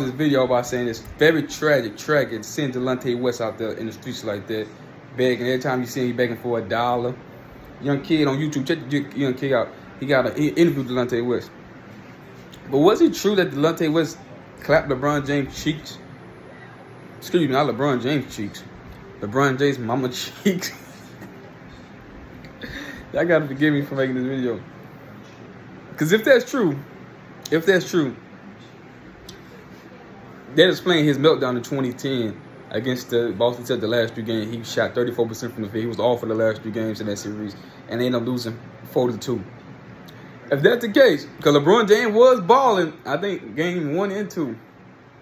This video by saying it's very tragic seeing Delonte West out there in the streets like that, begging. Every time you see him, he begging for $1. Young kid on YouTube, check the young kid out. He got an interview with Delonte West. But was it true that Delonte West clapped LeBron James' cheeks? Excuse me, not LeBron James' cheeks. LeBron James' mama cheeks. Y'all gotta forgive me for making this video. Because if that's true, that explains his meltdown in 2010 against the Boston Celtics. The last 3 games, he shot 34% from the field. He was off for the last 3 games in that series, and they ended up losing 4-2. If that's the case, because LeBron James was balling, I think game 1 and 2,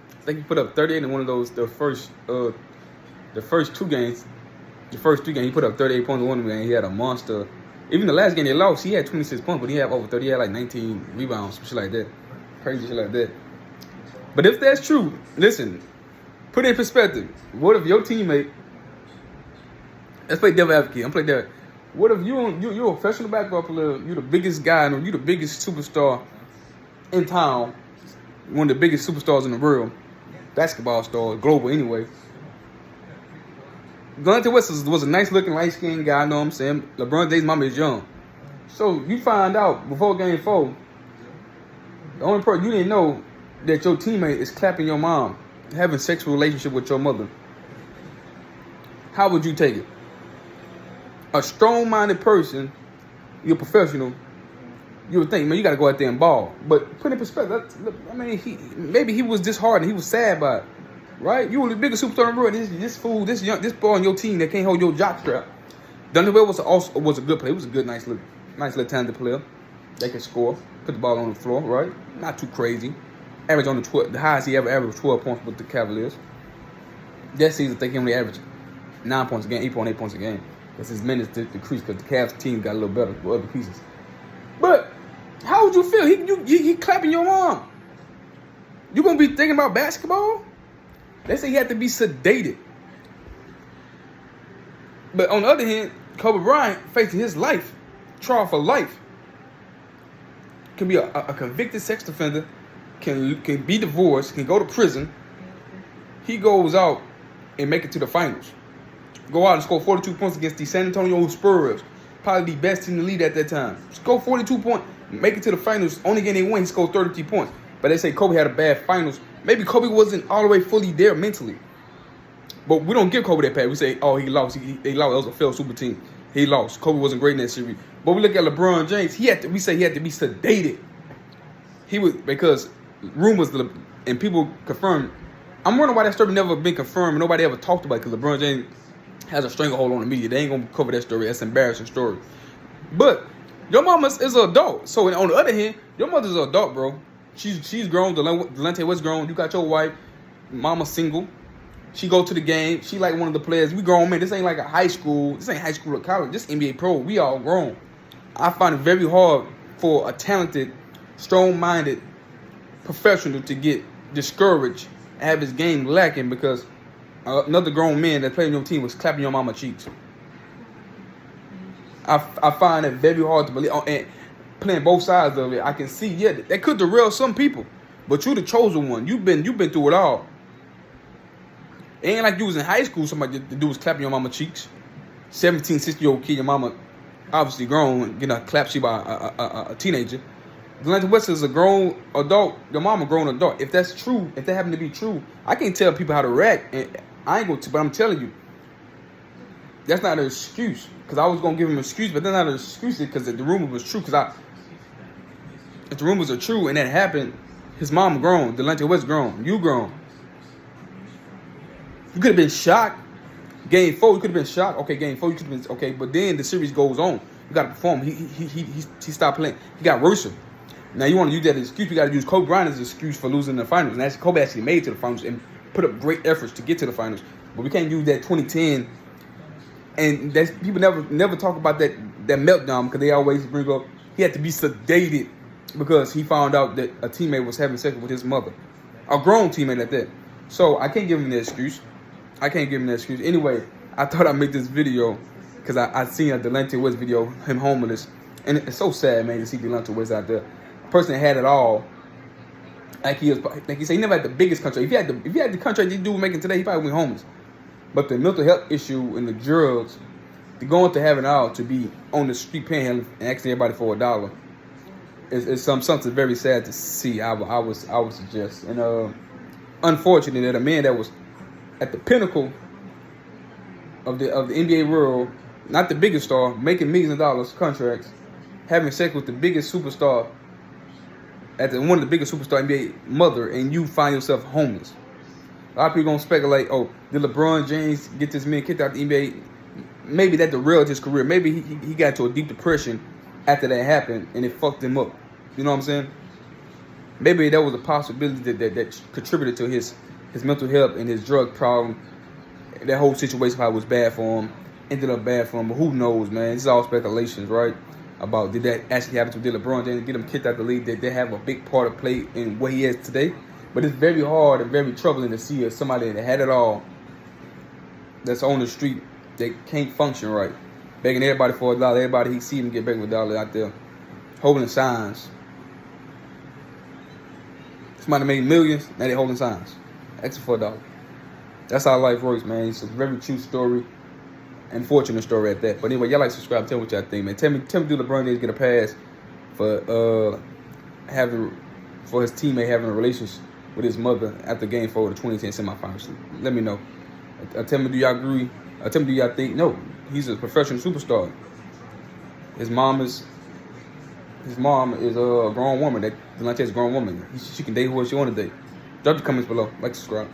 I think he put up 38 in one of those. The first 2 games, the first 3 games, he put up 38 points in one of them. He had a monster. Even the last game they lost, he had 26 points, but he had over 30. He had like 19 rebounds, shit like that, crazy shit like that. But if that's true, listen, put it in perspective. What if your teammate, let's play devil advocate, I'm playing devil. What if you're a professional basketball player, you're the biggest guy, and you're the biggest superstar in town, one of the biggest superstars in the world, basketball star, global anyway. Delonte West was a nice looking, light skinned guy, you know what I'm saying? LeBron James' mama is young. So you find out before game 4, the only person you didn't know that your teammate is clapping your mom, having sexual relationship with your mother. How would you take it? A strong-minded person, you're a professional, you would think, man, you got to go out there and ball. But put in perspective, I mean, maybe he was disheartened, he was sad by it, right? You were the biggest superstar in the world. This boy on your team that can't hold your jockstrap. Delonte West was a good player. He was a good, nice little talented player. They could score, put the ball on the floor, right? Not too crazy. Average on the highest he ever averaged 12 points with the Cavaliers. That season, I think he only averaged 9 points a game, 8.8 points a game. Because his minutes decreased because the Cavs team got a little better with other pieces. But how would you feel? He clapping your mom. You gonna be thinking about basketball? They say he had to be sedated. But on the other hand, Kobe Bryant facing his life, trial for life. Can be a convicted sex offender. Can be divorced, can go to prison. He goes out and make it to the finals. Go out and score 42 points against the San Antonio Spurs, probably the best team in the league at that time. Score 42 points, make it to the finals. Only game they win, he scored 33 points. But they say Kobe had a bad finals. Maybe Kobe wasn't all the way fully there mentally. But we don't give Kobe that pass. We say, oh, he lost. He lost. It was a failed super team. He lost. Kobe wasn't great in that series. But we look at LeBron James. We say he had to be sedated. He was, because rumors and people confirmed. I'm wondering why that story never been confirmed and nobody ever talked about it, because LeBron James has a stranglehold on the media. They ain't gonna cover that story. That's an embarrassing story. But your mama is an adult. So on the other hand, your mother's an adult, bro. She's grown. Delonte West grown. You got your wife. Mama single. She go to the game. She like one of the players. We grown, man. This ain't like a high school. This ain't high school or college. This NBA pro. We all grown. I find it very hard for a talented, strong-minded professional to get discouraged and have his game lacking because another grown man that played on your team was clapping your mama cheeks. I find it very hard to believe. And playing both sides of it, I can see, yeah, that could derail some people. But you're the chosen one. You've been through it all. It ain't like you was in high school, somebody the dude was clapping your mama cheeks. 17, 16-year-old kid, your mama obviously grown, getting a clap sheet by a teenager. Delonte West is a grown adult. Your mama a grown adult. If that's true, if that happened to be true, I can't tell people how to react. And I ain't going to, but I'm telling you, that's not an excuse. Because I was going to give him an excuse, but that's not an excuse because the rumor was true. Because if the rumors are true and that happened, his mom grown, Delonte West grown, you grown. You could have been shocked. Game 4, you could have been shocked. Okay, game 4, you could have been okay. But then the series goes on. You got to perform. He stopped playing. He got worse. Now you want to use that as an excuse. You got to use Kobe Bryant as an excuse for losing the finals. And that's Kobe actually made it to the finals and put up great efforts to get to the finals. But we can't use that 2010. And that's, people never talk about that meltdown because they always bring up he had to be sedated because he found out that a teammate was having sex with his mother, a grown teammate at that. So I can't give him the excuse. Anyway, I thought I'd make this video because I seen a Delonte West video, him homeless, and it's so sad, man, to see Delonte West out there. A person that had it all Like he said, he never had the biggest contract. If he had the contract this dude was making today, he probably went homeless. But the mental health issue and the drugs, to go into having all to be on the street panhandling and asking everybody for $1 is something very sad to see. I would suggest, and unfortunately that a man that was at the pinnacle of the NBA world, not the biggest star, making millions of dollars contracts, having sex with the biggest superstar, one of the biggest superstar NBA mother, and you find yourself homeless. A lot of people gonna speculate, oh, did LeBron James get this man kicked out the NBA? Maybe that derailed his career. Maybe he got into a deep depression after that happened, and it fucked him up. You know what I'm saying? Maybe that was a possibility that contributed to his mental health and his drug problem. That whole situation probably was bad for him, ended up bad for him. But who knows, man? This is all speculations, right? About did that actually happen to LeBron James, get him kicked out the league? Did they have a big part to play in what he is today? But it's very hard and very troubling to see somebody that had it all, that's on the street, that can't function right, begging everybody for $1. Everybody he see him get begging for $1 out there, holding signs. Somebody made millions, now they holding signs, asking for $1. That's how life works, man. It's a very true story, unfortunate story at that. But anyway, y'all like, subscribe, tell me what y'all think, man. Tell me, do LeBron James get a pass for his teammate having a relationship with his mother after Game 4 of the 2010 semifinals? Let me know. Tell me, do y'all agree? Tell me, do y'all think? No, he's a professional superstar. His mom is a grown woman. Delonte is a grown woman. She can date who she want to date. Drop the comments below. Like, subscribe.